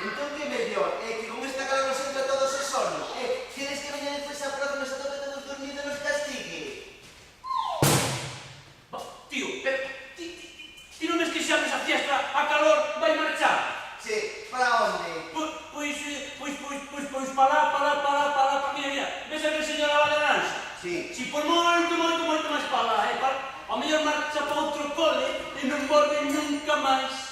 Entón que mellor é que con esta calor nos entra todos os sonos. Queres que veña despois a próxima esa tope todos dormidos e nos castigue? Tío, pero ti non ves que xa esa fiestra a calor vai marchar? Sí, para onde? Pois para, mira, ves a que señora Valderanxa? Sí. Si, pois moito máis para lá, a mellor marcha para outro cole e non volve nunca máis.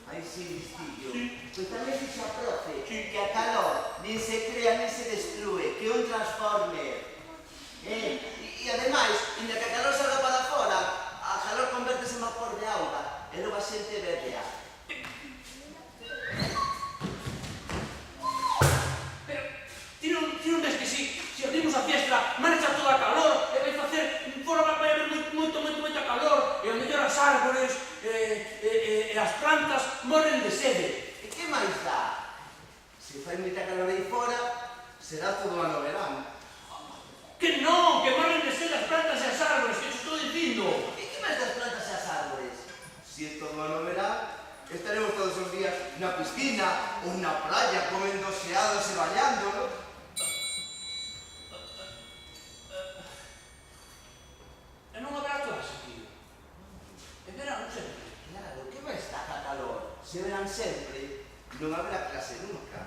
Ai, sí, listillo. Sí. Pois tamén dixe a profe Sí. que a calor nin se crea nin se destrúe, que é un transformer. E ademais, inda que a calor salga para fora, a calor convertese en vapor de auga e logo a xente bebea. Pero ti non ves que si abrimos a fiestra marcha toda a calor e vai facer, fora vai haber moita calor e ao mellor as árbores e as plantas moren de sede. E que máis dá? Se fai moita calor aí fora, será todo ano verán. Que non, que moren de sede as plantas e as árbores, que te estou dicindo. E que máis das plantas e as árboles? Se é todo ano verán, estaremos todos os días na piscina ou na praia comendo xeados e bañando, non? E non haberá clase, tío. E verán sempre. Claro, que máis dá a calor? Se verán sempre, non haberá clase nunca.